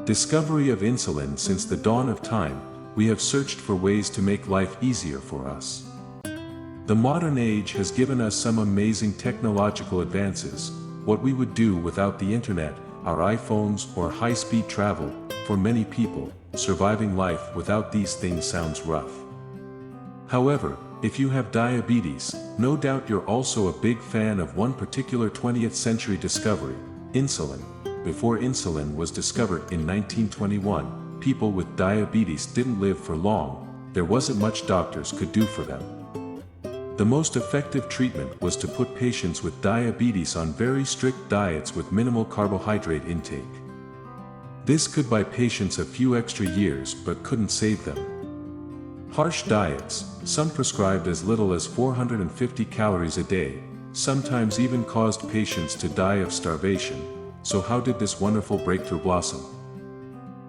Discovery of insulin. Since the dawn of time, we have searched for ways to make life easier for us. The modern age has given us some amazing technological advances. What we would do without the internet, our iPhones, or high-speed travel. For many people, surviving life without these things sounds rough. However, if you have diabetes, no doubt you're also a big fan of one particular 20th century discovery, insulin. Before insulin was discovered in 1921, people with diabetes didn't live for long. There wasn't much doctors could do for them. The most effective treatment was to put patients with diabetes on very strict diets with minimal carbohydrate intake. This could buy patients a few extra years but couldn't save them. Harsh diets, some prescribed as little as 450 calories a day, sometimes even caused patients to die of starvation. So how did this wonderful breakthrough blossom?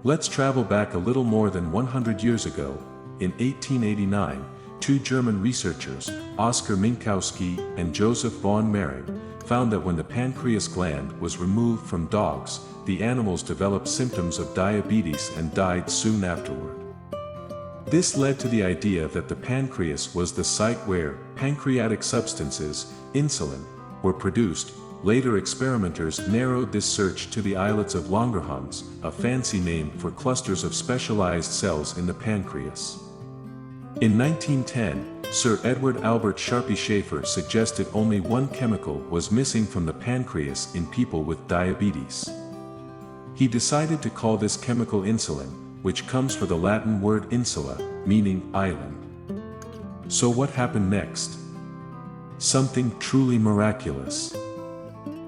Let's travel back a little more than 100 years ago. In 1889, two German researchers, Oskar Minkowski and Joseph von Mering, found that when the pancreas gland was removed from dogs, the animals developed symptoms of diabetes and died soon afterward. This led to the idea that the pancreas was the site where pancreatic substances, insulin, were produced. Later experimenters narrowed this search to the islets of Langerhans, a fancy name for clusters of specialized cells in the pancreas. In 1910, Sir Edward Albert Sharpie Schaefer suggested only one chemical was missing from the pancreas in people with diabetes. He decided to call this chemical insulin, which comes from the Latin word insula, meaning island. So what happened next? Something truly miraculous.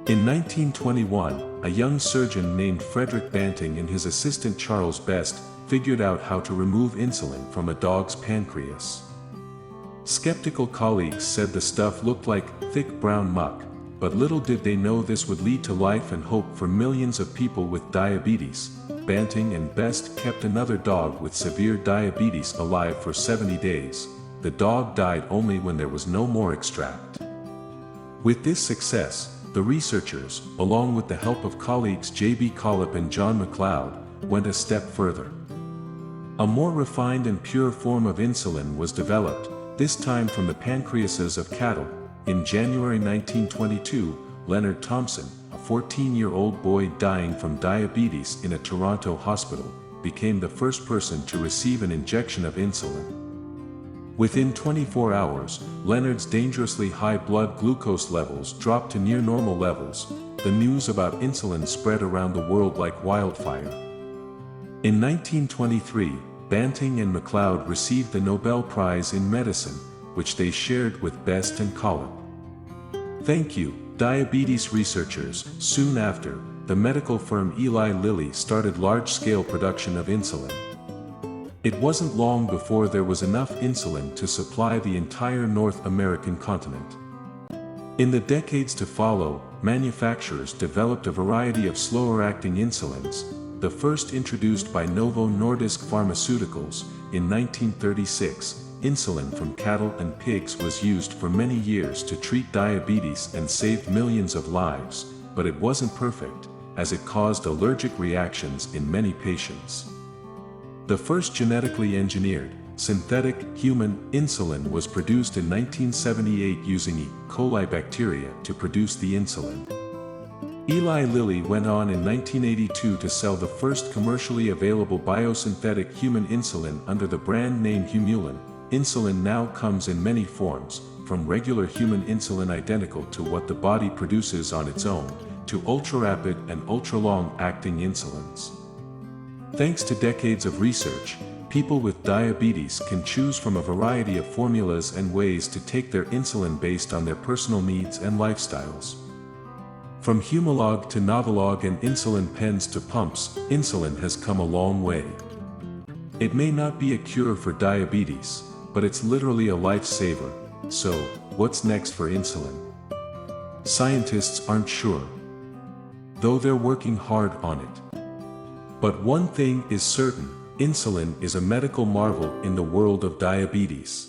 In 1921, a young surgeon named Frederick Banting and his assistant Charles Best figured out how to remove insulin from a dog's pancreas. Skeptical colleagues said the stuff looked like thick brown muck, but little did they know this would lead to life and hope for millions of people with diabetes. Banting and Best kept another dog with severe diabetes alive for 70 days. The dog died only when there was no more extract. With this success, the researchers, along with the help of colleagues J.B. Collip and John MacLeod, went a step further. A more refined and pure form of insulin was developed, this time from the pancreases of cattle. In January 1922, Leonard Thompson, a 14-year-old boy dying from diabetes in a Toronto hospital, became the first person to receive an injection of insulin. Within 24 hours, Leonard's dangerously high blood glucose levels dropped to near normal levels. The news about insulin spread around the world like wildfire. In 1923, Banting and MacLeod received the Nobel Prize in Medicine, which they shared with Best and Collip. Thank you, diabetes researchers. Soon after, the medical firm Eli Lilly started large-scale production of insulin. It wasn't long before there was enough insulin to supply the entire North American continent. In the decades to follow, manufacturers developed a variety of slower-acting insulins, the first introduced by Novo Nordisk Pharmaceuticals. In 1936, insulin from cattle and pigs was used for many years to treat diabetes and saved millions of lives, but it wasn't perfect, as it caused allergic reactions in many patients. The first genetically engineered, synthetic, human insulin was produced in 1978 using E. coli bacteria to produce the insulin. Eli Lilly went on in 1982 to sell the first commercially available biosynthetic human insulin under the brand name Humulin. Insulin now comes in many forms, from regular human insulin identical to what the body produces on its own, to ultra-rapid and ultra-long-acting insulins. Thanks to decades of research, people with diabetes can choose from a variety of formulas and ways to take their insulin based on their personal needs and lifestyles. From Humalog to Novolog and insulin pens to pumps, insulin has come a long way. It may not be a cure for diabetes, but it's literally a lifesaver. So, what's next for insulin? Scientists aren't sure, though they're working hard on it. But one thing is certain, insulin is a medical marvel in the world of diabetes.